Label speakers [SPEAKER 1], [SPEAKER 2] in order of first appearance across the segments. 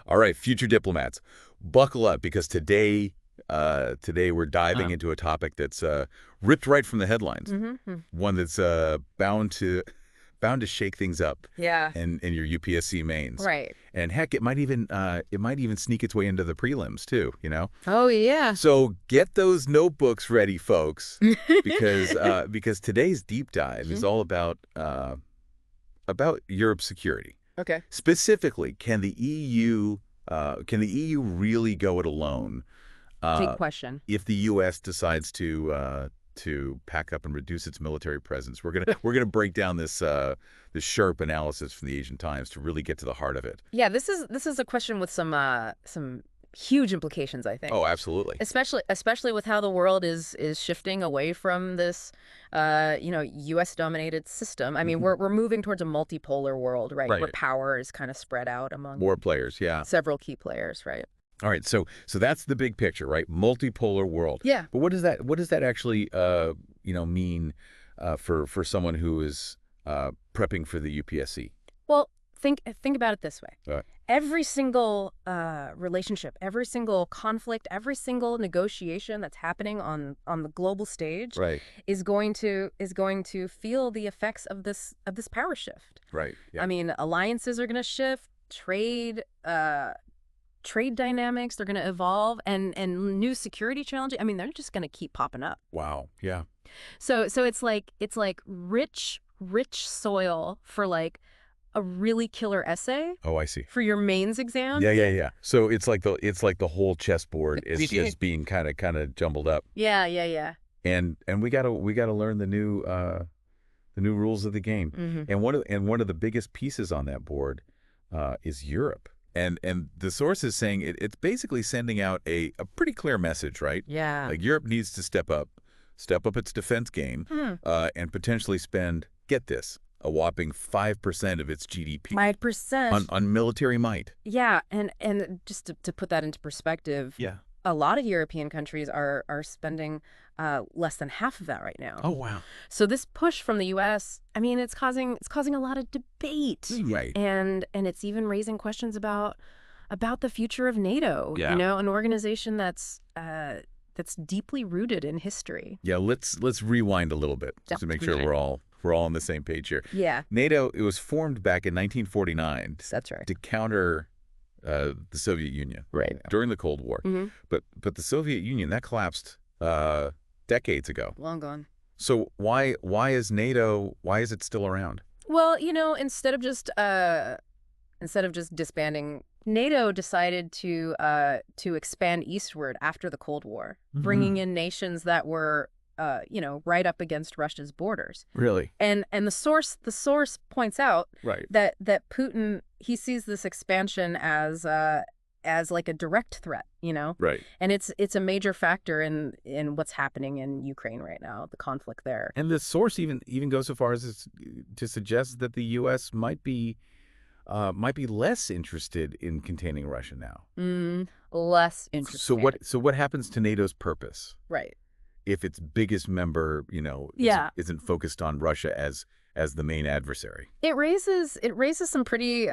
[SPEAKER 1] All right, future diplomats, buckle up because today we're diving into a topic that's ripped right from the headlines.
[SPEAKER 2] Mm-hmm.
[SPEAKER 1] One that's bound to shake things up.
[SPEAKER 2] Yeah.
[SPEAKER 1] In your UPSC mains.
[SPEAKER 2] Right.
[SPEAKER 1] And heck, it might even sneak its way into the prelims too, you know?
[SPEAKER 2] Oh, yeah.
[SPEAKER 1] So get those notebooks ready, folks, because today's deep dive is all about Europe's security.
[SPEAKER 2] Okay.
[SPEAKER 1] Specifically, can the EU really go it alone?
[SPEAKER 2] Big question.
[SPEAKER 1] If the U.S. decides to pack up and reduce its military presence, we're gonna break down this sharp analysis from the Asian Times to really get to the heart of it.
[SPEAKER 2] Yeah, this is a question with some huge implications, I think.
[SPEAKER 1] Oh, absolutely.
[SPEAKER 2] Especially with how the world is shifting away from this, U.S. dominated system. I mean, we're moving towards a multipolar world, right? Where power is kind of spread out among
[SPEAKER 1] more players, yeah.
[SPEAKER 2] Several key players, right?
[SPEAKER 1] All right, so that's the big picture, right? Multipolar world.
[SPEAKER 2] Yeah.
[SPEAKER 1] But what does that actually mean for someone who is prepping for the UPSC?
[SPEAKER 2] Well, think about it this way.
[SPEAKER 1] All right.
[SPEAKER 2] Every single relationship, every single conflict, every single negotiation that's happening on the global stage is going to feel the effects of this power shift.
[SPEAKER 1] Right. Yeah.
[SPEAKER 2] I mean, alliances are going to shift, trade dynamics, they're going to evolve, and new security challenges. I mean, they're just going to keep popping up.
[SPEAKER 1] Wow. Yeah.
[SPEAKER 2] So it's like rich soil for like a really killer essay.
[SPEAKER 1] Oh, I see.
[SPEAKER 2] For your mains exam.
[SPEAKER 1] Yeah. So it's like the whole chessboard is just being kind of jumbled up.
[SPEAKER 2] Yeah.
[SPEAKER 1] And we gotta learn the new rules of the game.
[SPEAKER 2] Mm-hmm.
[SPEAKER 1] And one of the biggest pieces on that board is Europe. And the source is saying it's basically sending out a pretty clear message, right?
[SPEAKER 2] Yeah.
[SPEAKER 1] Like Europe needs to step up its defense game, and potentially spend, get this, a whopping 5% of its GDP.
[SPEAKER 2] 5%.
[SPEAKER 1] On military might.
[SPEAKER 2] Yeah, and just to put that into perspective, a lot of European countries are spending less than half of that right now.
[SPEAKER 1] Oh, wow.
[SPEAKER 2] So this push from the U.S., I mean, it's causing a lot of debate.
[SPEAKER 1] Right.
[SPEAKER 2] And it's even raising questions about the future of NATO, an organization that's deeply rooted in history.
[SPEAKER 1] Yeah, let's rewind a little bit just to make sure we're all on the same page here.
[SPEAKER 2] Yeah.
[SPEAKER 1] NATO, it was formed back in 1949.
[SPEAKER 2] That's right.
[SPEAKER 1] To counter the Soviet Union.
[SPEAKER 2] Right.
[SPEAKER 1] During the Cold War.
[SPEAKER 2] Mm-hmm.
[SPEAKER 1] But the Soviet Union, that collapsed decades ago.
[SPEAKER 2] Long gone.
[SPEAKER 1] So why is it still around?
[SPEAKER 2] Well, instead of just disbanding, NATO decided to expand eastward after the Cold War, bringing in nations that were right up against Russia's borders.
[SPEAKER 1] Really?
[SPEAKER 2] And the source points out that Putin, he sees this expansion as like a direct threat, Right. And it's a major factor in what's happening in Ukraine right now, the conflict there.
[SPEAKER 1] And the source even goes so far as to suggest that the U.S. might be less interested in containing Russia now.
[SPEAKER 2] Less interested.
[SPEAKER 1] So what happens to NATO's purpose?
[SPEAKER 2] Right.
[SPEAKER 1] If its biggest member, isn't focused on Russia as the main adversary.
[SPEAKER 2] It raises some pretty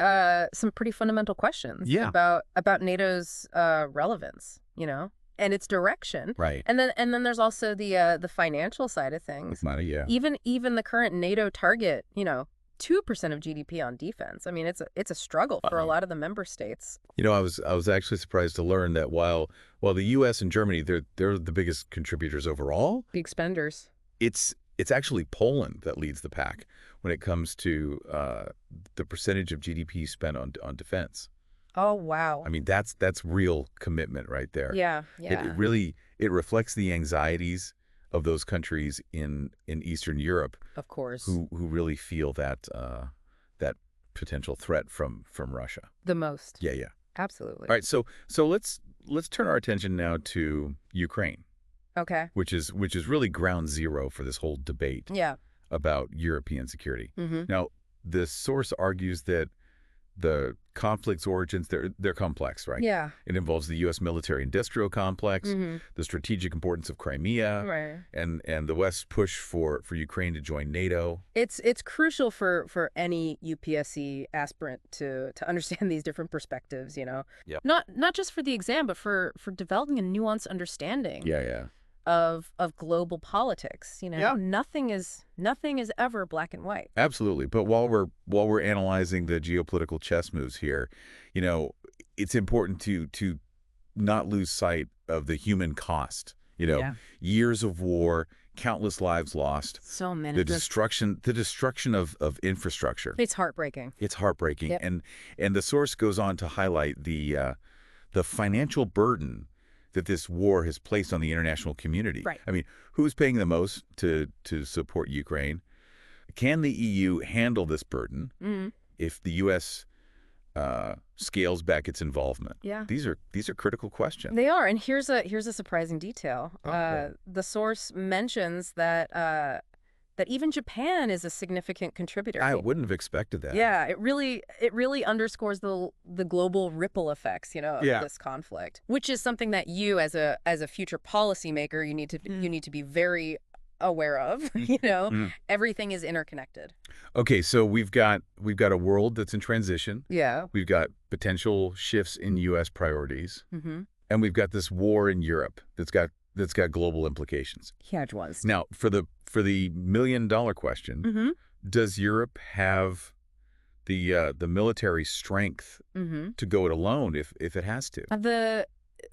[SPEAKER 2] fundamental questions about NATO's relevance, and its direction.
[SPEAKER 1] Right.
[SPEAKER 2] And then there's also the financial side of things.
[SPEAKER 1] Money, yeah.
[SPEAKER 2] Even the current NATO target, 2% of GDP on defense. I mean, it's a struggle for a lot of the member states.
[SPEAKER 1] I was actually surprised to learn that while the U.S. and Germany, they're the biggest contributors overall.
[SPEAKER 2] Big spenders.
[SPEAKER 1] It's actually Poland that leads the pack when it comes to the percentage of GDP spent on defense.
[SPEAKER 2] Oh, wow.
[SPEAKER 1] I mean, that's real commitment right there.
[SPEAKER 2] Yeah.
[SPEAKER 1] It reflects the anxieties of those countries in Eastern Europe,
[SPEAKER 2] of course,
[SPEAKER 1] who really feel that potential threat from Russia
[SPEAKER 2] the most.
[SPEAKER 1] Yeah.
[SPEAKER 2] Absolutely.
[SPEAKER 1] All right, so let's turn our attention now to Ukraine.
[SPEAKER 2] Okay.
[SPEAKER 1] Which is really ground zero for this whole debate.
[SPEAKER 2] Yeah.
[SPEAKER 1] About European security.
[SPEAKER 2] Mm-hmm.
[SPEAKER 1] Now, the source argues that the conflict's origins, they're complex, right?
[SPEAKER 2] Yeah.
[SPEAKER 1] It involves the U.S. military-industrial complex, the strategic importance of Crimea, and the West's push for Ukraine to join NATO.
[SPEAKER 2] It's crucial for any UPSC aspirant to understand these different perspectives,
[SPEAKER 1] Yep.
[SPEAKER 2] Not just for the exam, but for developing a nuanced understanding. Of global politics. Nothing is ever black and white.
[SPEAKER 1] Absolutely. But while we're analyzing the geopolitical chess moves here, it's important to not lose sight of the human cost. Years of war, countless lives lost.
[SPEAKER 2] So many.
[SPEAKER 1] The destruction of infrastructure.
[SPEAKER 2] It's heartbreaking.
[SPEAKER 1] It's heartbreaking.
[SPEAKER 2] Yep.
[SPEAKER 1] And the source goes on to highlight the financial burden that this war has placed on the international community.
[SPEAKER 2] Right.
[SPEAKER 1] I mean, who's paying the most to support Ukraine? Can the EU handle this burden if the U.S. Scales back its involvement?
[SPEAKER 2] Yeah.
[SPEAKER 1] These are critical questions.
[SPEAKER 2] They are, and here's a surprising detail. The source mentions that even Japan is a significant contributor.
[SPEAKER 1] I wouldn't have expected that.
[SPEAKER 2] Yeah, it really underscores the global ripple effects, of this conflict, which is something that you as a future policymaker you need to be very aware of. Everything is interconnected.
[SPEAKER 1] Okay, so we've got a world that's in transition.
[SPEAKER 2] Yeah.
[SPEAKER 1] We've got potential shifts in U.S. priorities, and we've got this war in Europe that's got global implications.
[SPEAKER 2] Huge ones.
[SPEAKER 1] Now, for the $1 million question, does Europe have the military strength to go it alone if it has to?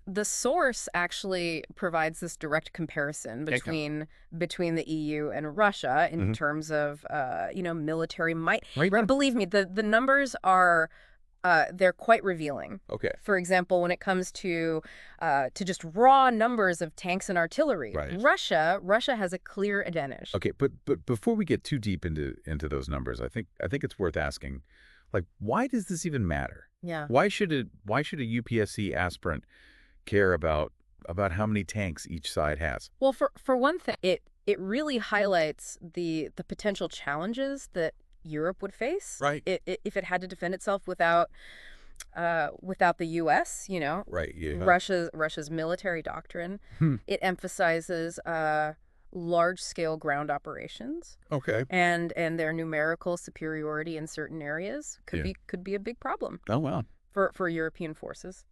[SPEAKER 2] The source actually provides this direct comparison between the EU and Russia in terms of military might.
[SPEAKER 1] Right.
[SPEAKER 2] Believe me, the numbers are they're quite revealing.
[SPEAKER 1] Okay.
[SPEAKER 2] For example, when it comes to just raw numbers of tanks and artillery, Russia has a clear advantage.
[SPEAKER 1] Okay, but before we get too deep into those numbers, I think it's worth asking, why does this even matter?
[SPEAKER 2] Yeah.
[SPEAKER 1] Why should a UPSC aspirant care about how many tanks each side has?
[SPEAKER 2] Well, for one thing, it really highlights the potential challenges that Europe would face if it had to defend itself without the U.S.
[SPEAKER 1] Right. Yeah.
[SPEAKER 2] Russia's military doctrine. It emphasizes large-scale ground operations.
[SPEAKER 1] Okay.
[SPEAKER 2] And their numerical superiority in certain areas could be a big problem.
[SPEAKER 1] Oh wow.
[SPEAKER 2] For European forces.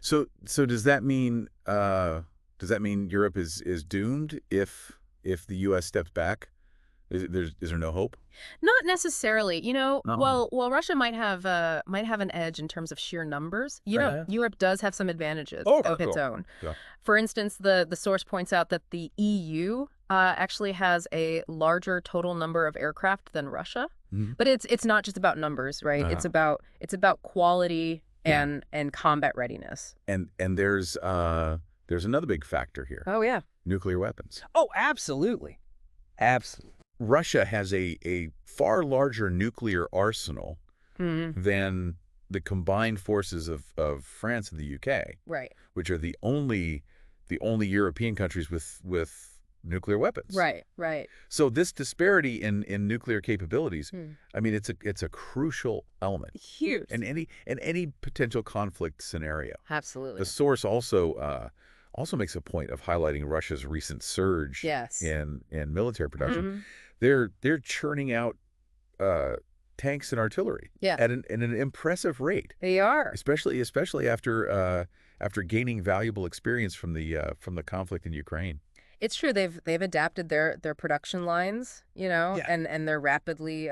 [SPEAKER 1] So does that mean Europe is doomed if the U.S. steps back? Is there no hope?
[SPEAKER 2] Not necessarily. While Russia might have an edge in terms of sheer numbers, Europe does have some advantages of its own. Yeah. For instance, the source points out that the EU actually has a larger total number of aircraft than Russia. But it's not just about numbers, right? It's about quality and combat readiness.
[SPEAKER 1] And there's another big factor here.
[SPEAKER 2] Oh yeah.
[SPEAKER 1] Nuclear weapons.
[SPEAKER 3] Oh, absolutely. Absolutely.
[SPEAKER 1] Russia has a far larger nuclear arsenal than the combined forces of France and the UK,
[SPEAKER 2] right? Which
[SPEAKER 1] are the only European countries with nuclear weapons.
[SPEAKER 2] Right.
[SPEAKER 1] So this disparity in nuclear capabilities, I mean, it's a crucial element.
[SPEAKER 2] Huge.
[SPEAKER 1] In any potential conflict scenario.
[SPEAKER 2] Absolutely.
[SPEAKER 1] The source also makes a point of highlighting Russia's recent surge in military production. They're churning out tanks and artillery at an impressive rate.
[SPEAKER 2] They are,
[SPEAKER 1] especially after gaining valuable experience from the conflict in Ukraine.
[SPEAKER 2] It's true. They've adapted their production lines, and they're rapidly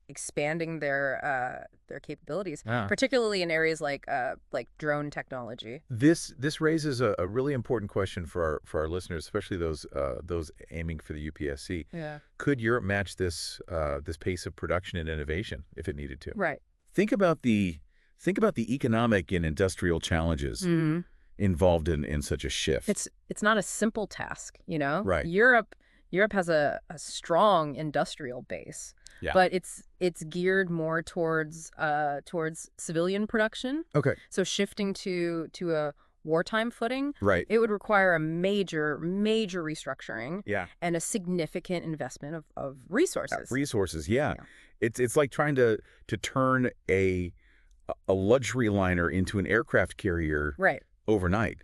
[SPEAKER 2] expanding their capabilities, particularly in areas like drone technology.
[SPEAKER 1] This raises a really important question for our listeners, especially those aiming for the UPSC.
[SPEAKER 2] Yeah.
[SPEAKER 1] Could Europe match this pace of production and innovation if it needed to?
[SPEAKER 2] Right.
[SPEAKER 1] Think about the economic and industrial challenges involved in such a shift.
[SPEAKER 2] It's not a simple task,
[SPEAKER 1] Right.
[SPEAKER 2] Europe has a strong industrial base.
[SPEAKER 1] Yeah.
[SPEAKER 2] But it's geared more towards civilian production.
[SPEAKER 1] Okay.
[SPEAKER 2] So shifting to a wartime footing, it would require a major restructuring and a significant investment of resources.
[SPEAKER 1] It's like trying to turn a luxury liner into an aircraft carrier overnight.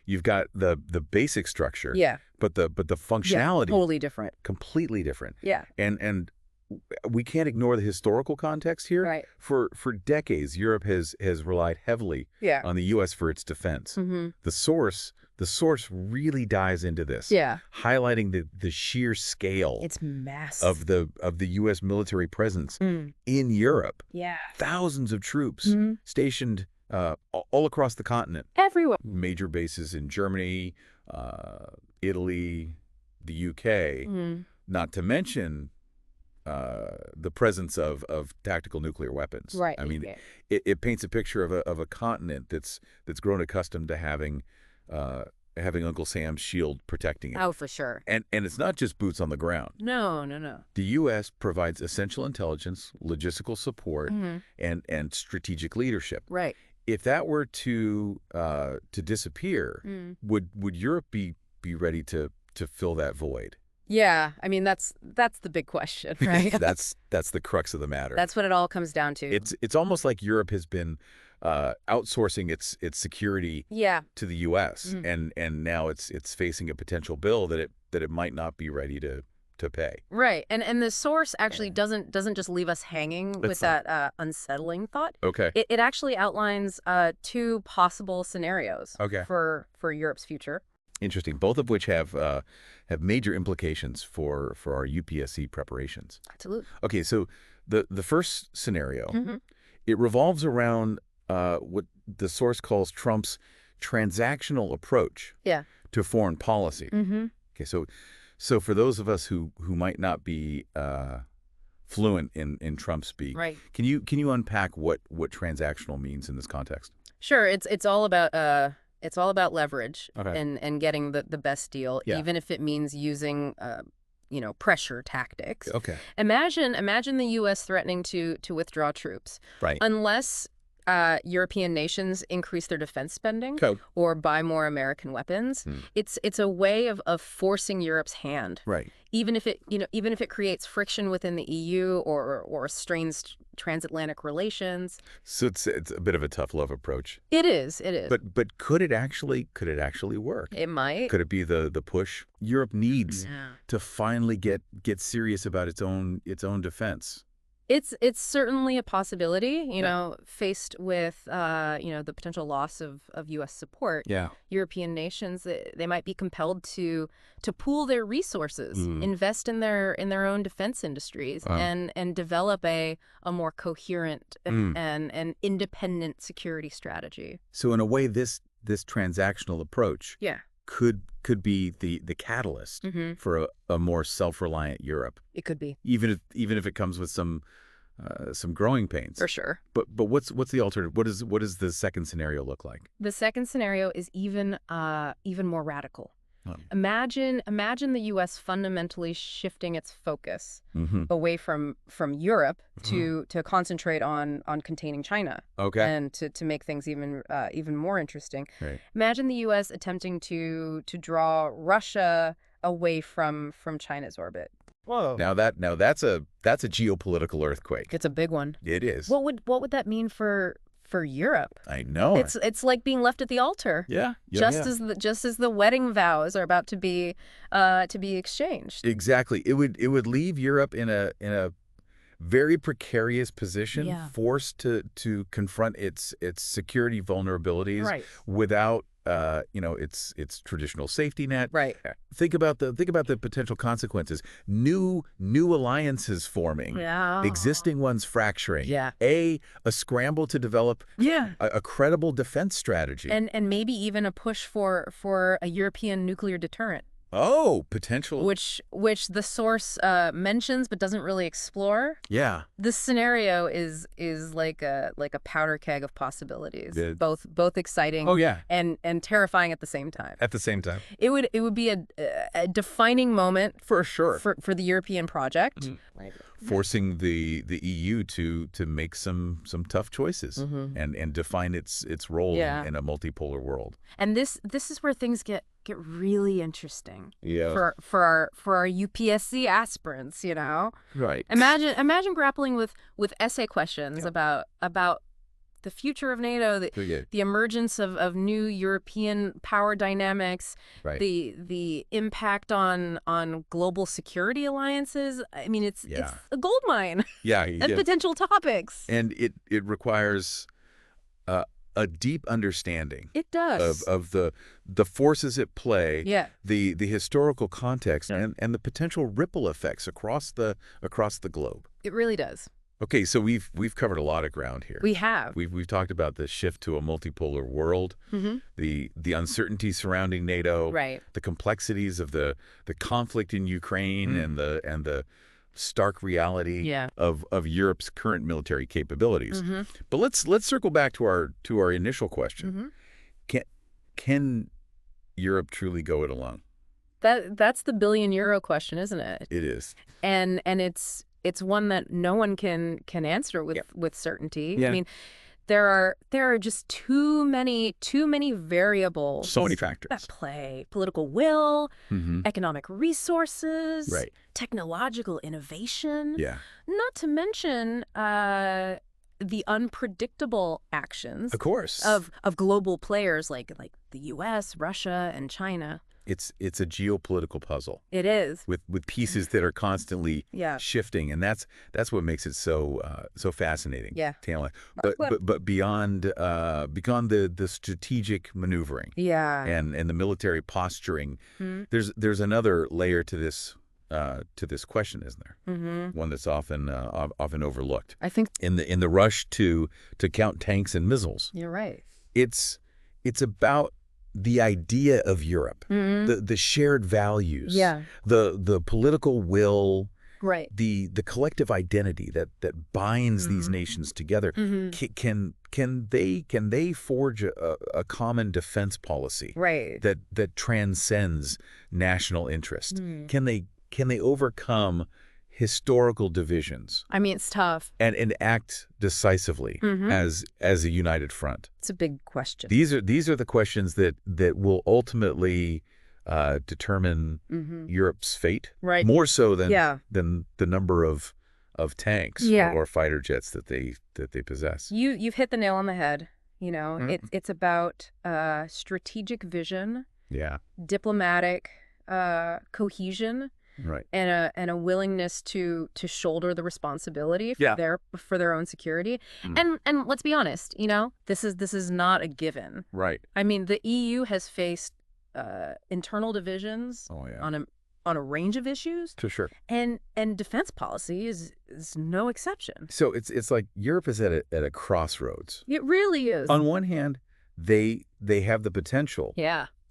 [SPEAKER 1] You've got the basic structure, but the functionality
[SPEAKER 2] totally different.
[SPEAKER 1] Completely different. And we can't ignore the historical context here. For decades, Europe has relied heavily on the U.S. for its defense. The source really dives into this, highlighting the sheer scale.
[SPEAKER 2] It's massive
[SPEAKER 1] of the U.S. military presence in Europe. Thousands of troops stationed all across the continent.
[SPEAKER 2] Everywhere.
[SPEAKER 1] Major bases in Germany, Italy, the U.K., not to mention the presence of tactical nuclear weapons. I mean, it paints a picture of a continent that's grown accustomed to having Uncle Sam's shield protecting it.
[SPEAKER 2] Oh, for sure.
[SPEAKER 1] And it's not just boots on the ground.
[SPEAKER 2] No.
[SPEAKER 1] The U.S. provides essential intelligence, logistical support, and strategic leadership. If that were to disappear, would Europe be ready to fill that void?
[SPEAKER 2] Yeah, I mean that's the big question, right?
[SPEAKER 1] that's the crux of the matter.
[SPEAKER 2] That's what it all comes down to.
[SPEAKER 1] It's almost like Europe has been outsourcing its security to the U.S. and now it's facing a potential bill that it might not be ready to pay.
[SPEAKER 2] Right, and the source actually doesn't just leave us hanging with that unsettling thought. It actually outlines 2 possible scenarios for Europe's future.
[SPEAKER 1] Interesting. Both of which have major implications for our UPSC preparations.
[SPEAKER 2] Absolutely.
[SPEAKER 1] Okay, so the first scenario, it revolves around what the source calls Trump's transactional approach to foreign policy. Okay, so for those of us who might not be fluent in Trump speak, can you unpack what transactional means in this context?
[SPEAKER 2] Sure. It's all about leverage and getting the best deal, even if it means using pressure tactics. Imagine the U.S. threatening to withdraw troops. Unless European nations increase their defense spending or buy more American weapons, it's a way of forcing Europe's hand. Even if it creates friction within the EU or strains transatlantic relations.
[SPEAKER 1] So it's a bit of a tough love approach.
[SPEAKER 2] It is.
[SPEAKER 1] But could it actually work?
[SPEAKER 2] It might.
[SPEAKER 1] Could it be the push Europe needs to finally get serious about its own defense?
[SPEAKER 2] It's certainly a possibility, faced with, the potential loss of U.S. support. European nations, they might be compelled to pool their resources, invest in their own defense industries, and develop a more coherent and independent security strategy.
[SPEAKER 1] So in a way, this transactional approach could be the catalyst for a more self-reliant Europe.
[SPEAKER 2] It could be,
[SPEAKER 1] even if it comes with some growing pains.
[SPEAKER 2] For sure.
[SPEAKER 1] But what's the alternative? What does the second scenario look like?
[SPEAKER 2] The second scenario is even more radical. Imagine the U.S. fundamentally shifting its focus away from Europe to concentrate on containing China. And to make things even more interesting. Imagine the U.S. attempting to draw Russia away from China's orbit.
[SPEAKER 1] Whoa. Now that's a geopolitical earthquake.
[SPEAKER 2] It's a big one.
[SPEAKER 1] It is.
[SPEAKER 2] What would that mean for Europe?
[SPEAKER 1] I know.
[SPEAKER 2] It's like being left at the altar. Just as the wedding vows are about to be exchanged.
[SPEAKER 1] Exactly. It would leave Europe in a very precarious position, forced to confront its security vulnerabilities without its traditional safety net. Think about the potential consequences. New alliances forming. Existing ones fracturing. A scramble to develop a credible defense strategy.
[SPEAKER 2] And maybe even a push for a European nuclear deterrent.
[SPEAKER 1] Oh, potential.
[SPEAKER 2] Which the source mentions but doesn't really explore.
[SPEAKER 1] Yeah.
[SPEAKER 2] This scenario is like a powder keg of possibilities, both exciting.
[SPEAKER 1] Oh yeah.
[SPEAKER 2] and terrifying at the same time.
[SPEAKER 1] At the same time.
[SPEAKER 2] It would be a defining moment
[SPEAKER 1] for sure
[SPEAKER 2] for the European project.
[SPEAKER 1] Mm-hmm. Forcing the EU to make some tough choices and define its role in a multipolar world.
[SPEAKER 2] And this is where things get really interesting.
[SPEAKER 1] Yeah.
[SPEAKER 2] For our UPSC aspirants, you know.
[SPEAKER 1] Right.
[SPEAKER 2] Imagine grappling with essay questions about the future of NATO, the emergence of new European power dynamics,
[SPEAKER 1] right.
[SPEAKER 2] the impact on global security alliances. I mean, it's a goldmine.
[SPEAKER 1] Yeah.
[SPEAKER 2] of potential topics.
[SPEAKER 1] And it requires a deep understanding.
[SPEAKER 2] It does.
[SPEAKER 1] Of the forces at play.
[SPEAKER 2] Yeah.
[SPEAKER 1] The historical context and the potential ripple effects across the globe.
[SPEAKER 2] It really does.
[SPEAKER 1] Okay, so we've covered a lot of ground here.
[SPEAKER 2] We have.
[SPEAKER 1] We've talked about the shift to a multipolar world, the uncertainty surrounding NATO,
[SPEAKER 2] right.
[SPEAKER 1] the complexities of the conflict in Ukraine and the stark reality of Europe's current military capabilities. But let's circle back to our initial question. Can Europe truly go it alone?
[SPEAKER 2] That's the billion-euro question, isn't it?
[SPEAKER 1] It is.
[SPEAKER 2] And it's one that no one can answer with certainty.
[SPEAKER 1] Yeah.
[SPEAKER 2] I mean, there are just too many variables.
[SPEAKER 1] So many factors
[SPEAKER 2] at play. Political will, economic resources,
[SPEAKER 1] right.
[SPEAKER 2] technological innovation.
[SPEAKER 1] Yeah.
[SPEAKER 2] Not to mention the unpredictable actions,
[SPEAKER 1] of course,
[SPEAKER 2] of global players like the U.S., Russia, and China.
[SPEAKER 1] It's a geopolitical puzzle.
[SPEAKER 2] It is.
[SPEAKER 1] With pieces that are constantly shifting, and that's what makes it so fascinating.
[SPEAKER 2] Yeah.
[SPEAKER 1] Tamala. But beyond the strategic maneuvering.
[SPEAKER 2] Yeah.
[SPEAKER 1] And the military posturing, there's another layer to this question, isn't there? One that's often overlooked.
[SPEAKER 2] I think
[SPEAKER 1] in the rush to count tanks and missiles.
[SPEAKER 2] You're right.
[SPEAKER 1] It's about the idea of Europe, the shared values, the political will,
[SPEAKER 2] right?
[SPEAKER 1] The collective identity that binds these nations together. Can they forge a common defense policy,
[SPEAKER 2] right?
[SPEAKER 1] That transcends national interest? Can they overcome historical divisions?
[SPEAKER 2] I mean, it's tough.
[SPEAKER 1] And act decisively as a united front.
[SPEAKER 2] It's a big question.
[SPEAKER 1] These are the questions that will ultimately determine Europe's fate,
[SPEAKER 2] right?
[SPEAKER 1] More so than the number of tanks or fighter jets that they possess.
[SPEAKER 2] You've hit the nail on the head. You know, it's about strategic vision, diplomatic cohesion.
[SPEAKER 1] Right.
[SPEAKER 2] And a willingness to shoulder the responsibility for their own security. And let's be honest, you know, this is not a given.
[SPEAKER 1] Right.
[SPEAKER 2] I mean, the EU has faced internal divisions on a range of issues.
[SPEAKER 1] For sure.
[SPEAKER 2] And defense policy is no exception.
[SPEAKER 1] So it's like Europe is at a crossroads.
[SPEAKER 2] It really is.
[SPEAKER 1] On one hand, they have the potential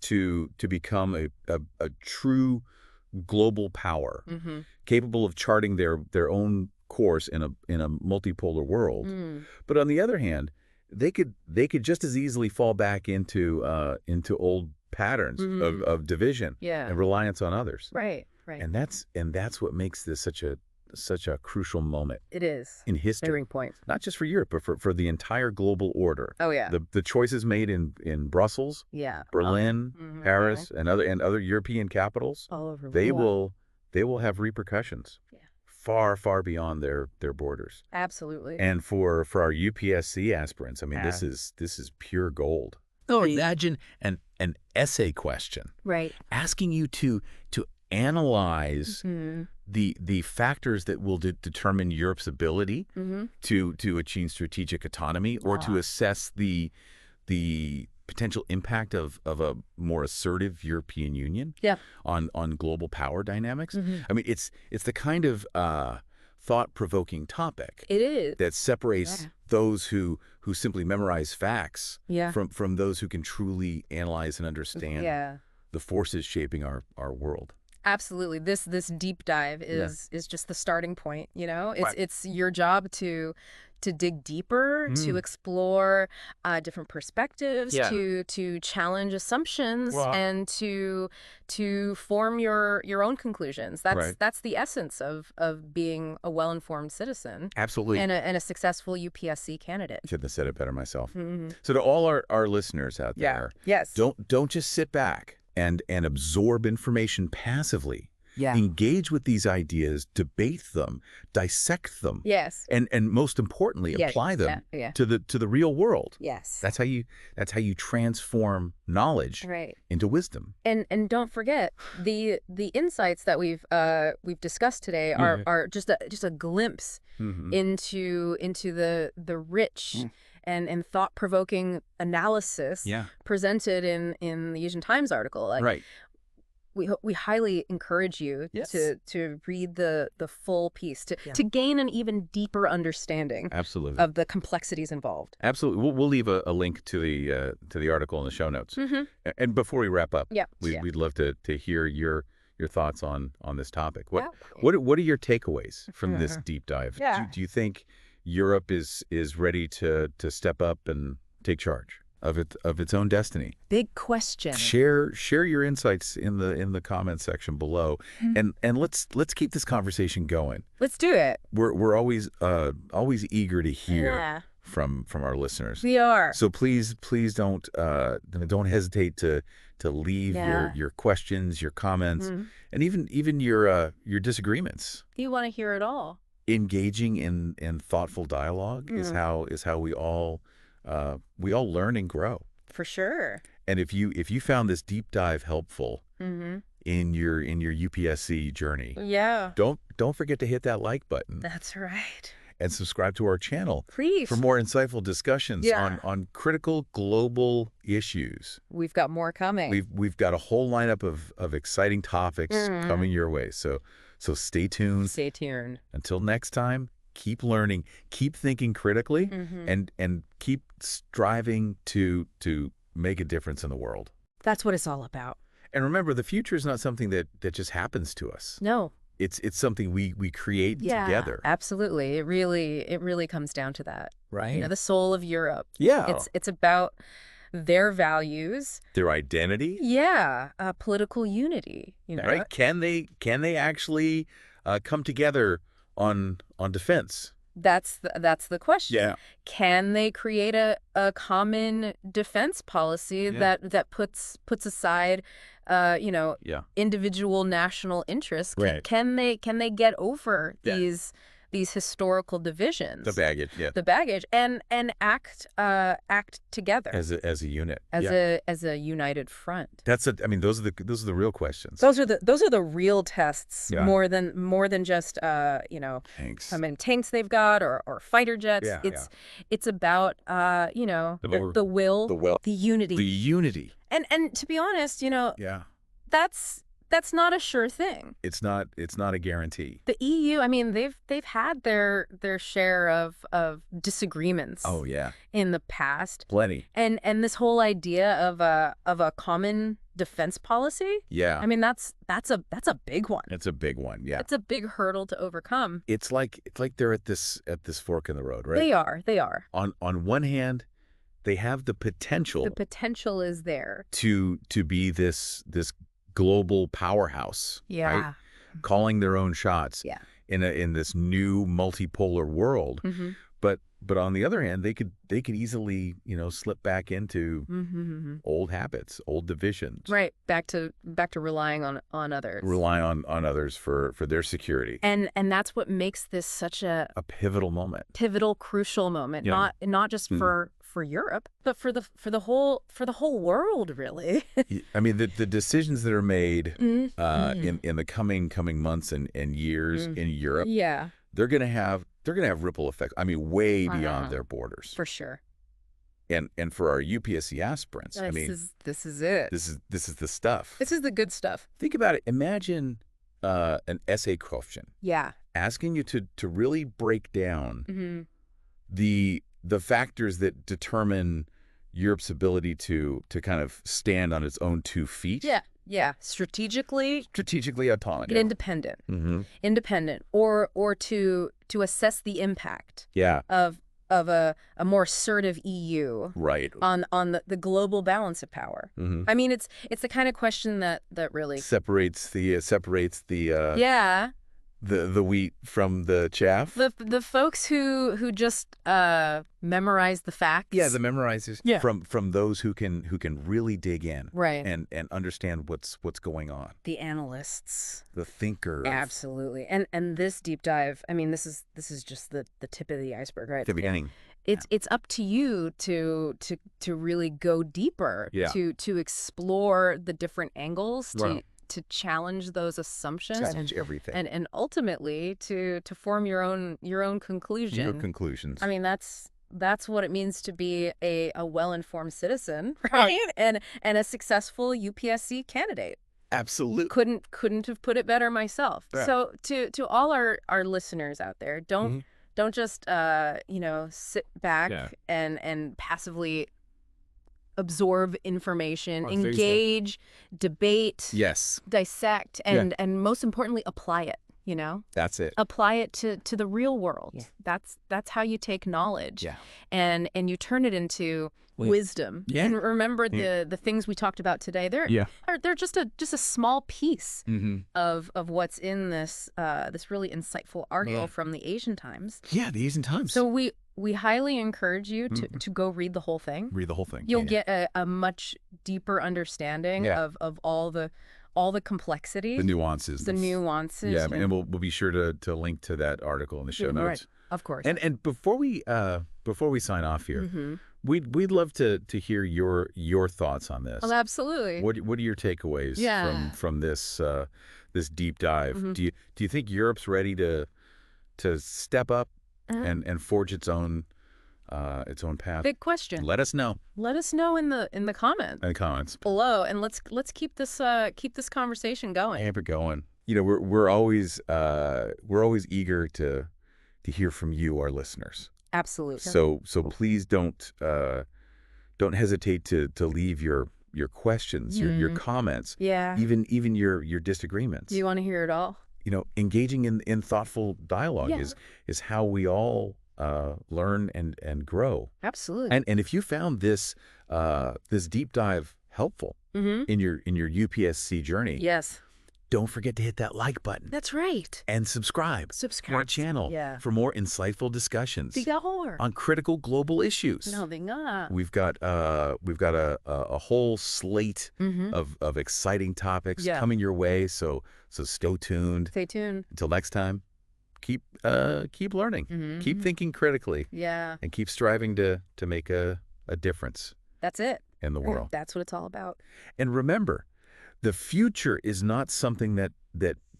[SPEAKER 1] to become a true global power, capable of charting their own course in a multipolar world. But on the other hand, they could just as easily fall back into old patterns of division and reliance on others.
[SPEAKER 2] Right.
[SPEAKER 1] And that's what makes this such a crucial moment.
[SPEAKER 2] It is
[SPEAKER 1] in history.
[SPEAKER 2] Turning point.
[SPEAKER 1] Not just for Europe, but for the entire global order.
[SPEAKER 2] Oh yeah.
[SPEAKER 1] The choices made in Brussels, Berlin, Paris, and other European capitals,
[SPEAKER 2] all over.
[SPEAKER 1] They will have repercussions far beyond their borders.
[SPEAKER 2] Absolutely.
[SPEAKER 1] And for our UPSC aspirants, I mean, this is pure gold.
[SPEAKER 3] Oh,
[SPEAKER 1] imagine an essay question,
[SPEAKER 2] right?
[SPEAKER 1] Asking you to analyze the factors that will determine Europe's ability to achieve strategic autonomy, or to assess the potential impact of a more assertive European Union on global power dynamics. I mean, it's the kind of thought-provoking topic.
[SPEAKER 2] It is.
[SPEAKER 1] That separates those who simply memorize facts from those who can truly analyze and understand the forces shaping our world.
[SPEAKER 2] Absolutely. This deep dive is just the starting point, It's your job to dig deeper, to explore different perspectives, to challenge assumptions, and to form your own conclusions. That's the essence of being a well-informed citizen.
[SPEAKER 1] Absolutely.
[SPEAKER 2] And a successful UPSC candidate.
[SPEAKER 1] Couldn't have said it better myself. So to all our listeners out there, don't just sit back and absorb information passively. Engage with these ideas, debate them, dissect them. And most importantly, apply them to the real world. That's how you transform knowledge into wisdom.
[SPEAKER 2] And don't forget, the insights that we've discussed today are just a glimpse into the rich and thought-provoking analysis presented in the Asian Times article. We highly encourage you to read the full piece, to gain an even deeper understanding of the complexities involved.
[SPEAKER 1] Absolutely. We'll leave a link to the article in the show notes. And before we wrap up, we'd love to hear your thoughts on this topic. What are your takeaways from this deep dive? Do you think Europe is ready to step up and take charge of its own destiny?
[SPEAKER 2] Big question.
[SPEAKER 1] Share your insights in the comments section below, and let's keep this conversation going.
[SPEAKER 2] Let's do it.
[SPEAKER 1] We're always eager to hear from our listeners.
[SPEAKER 2] We are.
[SPEAKER 1] So please don't hesitate to leave your questions, your comments, and even your disagreements.
[SPEAKER 2] You want to hear it all.
[SPEAKER 1] Engaging in thoughtful dialogue is how we all learn and grow.
[SPEAKER 2] For sure.
[SPEAKER 1] And if you found this deep dive helpful in your UPSC journey, don't forget to hit that like button.
[SPEAKER 2] That's right.
[SPEAKER 1] And subscribe to our channel,
[SPEAKER 2] please,
[SPEAKER 1] for more insightful discussions on critical global issues.
[SPEAKER 2] We've got more coming.
[SPEAKER 1] We've got a whole lineup of exciting topics coming your way. So stay tuned.
[SPEAKER 2] Stay tuned.
[SPEAKER 1] Until next time, keep learning, keep thinking critically, and keep striving to make a difference in the world.
[SPEAKER 2] That's what it's all about.
[SPEAKER 1] And remember, the future is not something that just happens to us.
[SPEAKER 2] No.
[SPEAKER 1] It's something we create together.
[SPEAKER 2] Absolutely. It really comes down to that.
[SPEAKER 1] Right.
[SPEAKER 2] The soul of Europe.
[SPEAKER 1] Yeah.
[SPEAKER 2] It's about their values,
[SPEAKER 1] their identity.
[SPEAKER 2] Political unity.
[SPEAKER 1] Right. Can they actually come together on defense?
[SPEAKER 2] That's the question.
[SPEAKER 1] Yeah.
[SPEAKER 2] Can they create a common defense policy that puts aside individual national interests?
[SPEAKER 1] Right.
[SPEAKER 2] Can they get over these historical divisions,
[SPEAKER 1] the baggage,
[SPEAKER 2] and act together
[SPEAKER 1] as a unit,
[SPEAKER 2] as a united front?
[SPEAKER 1] Those are the real questions.
[SPEAKER 2] Those are the real tests, more than just
[SPEAKER 1] tanks.
[SPEAKER 2] How many tanks they've got or fighter jets. It's about the will, the unity, and to be honest, that's not a sure thing.
[SPEAKER 1] It's not a guarantee.
[SPEAKER 2] The EU, they've had their share of disagreements.
[SPEAKER 1] Oh yeah.
[SPEAKER 2] In the past.
[SPEAKER 1] Plenty.
[SPEAKER 2] And this whole idea of a common defense policy.
[SPEAKER 1] Yeah.
[SPEAKER 2] That's a big one.
[SPEAKER 1] It's a big one. Yeah.
[SPEAKER 2] It's a big hurdle to overcome.
[SPEAKER 1] It's like they're at this fork in the road, right?
[SPEAKER 2] They are.
[SPEAKER 1] On one hand, they have the potential.
[SPEAKER 2] The potential is there
[SPEAKER 1] to be this global powerhouse, right? Calling their own shots in this new multipolar world. But on the other hand, they could easily slip back into old habits, old divisions.
[SPEAKER 2] Right, back to relying on others.
[SPEAKER 1] Rely on others for their security.
[SPEAKER 2] And that's what makes this such a
[SPEAKER 1] pivotal moment.
[SPEAKER 2] Pivotal, crucial moment. Not just for Europe, but for the whole world, really.
[SPEAKER 1] The decisions that are made in the coming months and years in Europe, they're gonna have ripple effects. Way beyond their borders.
[SPEAKER 2] For sure.
[SPEAKER 1] And for our UPSC aspirants,
[SPEAKER 2] this is it.
[SPEAKER 1] This is the stuff.
[SPEAKER 2] This is the good stuff.
[SPEAKER 1] Think about it. Imagine an essay question.
[SPEAKER 2] Yeah.
[SPEAKER 1] Asking you to really break down the factors that determine Europe's ability to kind of stand on its own 2 feet.
[SPEAKER 2] Yeah. Strategically
[SPEAKER 1] autonomous.
[SPEAKER 2] Independent. Independent. Or to assess the impact of a more assertive EU on the global balance of power. I mean, it's the kind of question that really
[SPEAKER 1] separates the the wheat from the chaff.
[SPEAKER 2] The folks who just memorize the facts.
[SPEAKER 1] Yeah, the memorizers. Yeah. From those who can really dig in.
[SPEAKER 2] Right.
[SPEAKER 1] And understand what's going on.
[SPEAKER 2] The analysts.
[SPEAKER 1] The thinkers.
[SPEAKER 2] Absolutely. And this deep dive, I mean, this is just the tip of the iceberg, right?
[SPEAKER 1] The beginning.
[SPEAKER 2] It's up to you to really go deeper, to explore the different angles, to challenge those assumptions,
[SPEAKER 1] challenge everything,
[SPEAKER 2] and ultimately to form your own conclusion.
[SPEAKER 1] Your conclusions.
[SPEAKER 2] I mean, that's what it means to be a well-informed citizen, right? And a successful UPSC candidate.
[SPEAKER 1] Absolutely.
[SPEAKER 2] Couldn't have put it better myself. Yeah. So to all our listeners out there, don't just sit back and passively absorb information, engage, debate, dissect, and most importantly, apply it.
[SPEAKER 1] That's it.
[SPEAKER 2] Apply it to the real world. Yeah. That's how you take knowledge, and you turn it into wisdom. Yeah. And remember the things we talked about today. They're just a small piece of what's in this really insightful article from the Asian Times.
[SPEAKER 1] Yeah, the Asian Times.
[SPEAKER 2] So we highly encourage you to go read the whole thing.
[SPEAKER 1] Read the whole thing.
[SPEAKER 2] You'll get a much deeper understanding of all the complexies.
[SPEAKER 1] The nuances. Yeah, and we'll be sure to link to that article in the show notes.
[SPEAKER 2] Right. Of course.
[SPEAKER 1] And before we sign off here, we'd love to hear your thoughts on this.
[SPEAKER 2] Well, absolutely.
[SPEAKER 1] What are your takeaways from this deep dive? Do you think Europe's ready to step up and forge its own path?
[SPEAKER 2] Big question.
[SPEAKER 1] Let us know.
[SPEAKER 2] Let us know in the comments.
[SPEAKER 1] In the comments
[SPEAKER 2] below, and let's keep this conversation going.
[SPEAKER 1] Keep it going. We're always eager to hear from you, our listeners.
[SPEAKER 2] Absolutely.
[SPEAKER 1] So please don't hesitate to leave your questions, your comments.
[SPEAKER 2] Yeah.
[SPEAKER 1] Even your disagreements.
[SPEAKER 2] Do you want to hear it all?
[SPEAKER 1] Engaging in thoughtful dialogue is how we all learn and grow.
[SPEAKER 2] Absolutely.
[SPEAKER 1] And if you found this deep dive helpful in your UPSC journey, don't forget to hit that like button.
[SPEAKER 2] That's right.
[SPEAKER 1] And subscribe to our channel for more insightful discussions on critical global issues. We've got a whole slate of exciting topics coming your way. So stay tuned.
[SPEAKER 2] Stay tuned.
[SPEAKER 1] Until next time, keep learning. Keep thinking critically.
[SPEAKER 2] Yeah.
[SPEAKER 1] And keep striving to make a difference.
[SPEAKER 2] That's it.
[SPEAKER 1] In the world.
[SPEAKER 2] That's what it's all about.
[SPEAKER 1] And remember, the future is not something that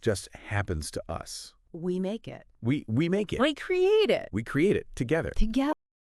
[SPEAKER 1] just happens to us.
[SPEAKER 2] We make it.
[SPEAKER 1] We make it.
[SPEAKER 2] We create it.
[SPEAKER 1] We create it together.
[SPEAKER 2] Together.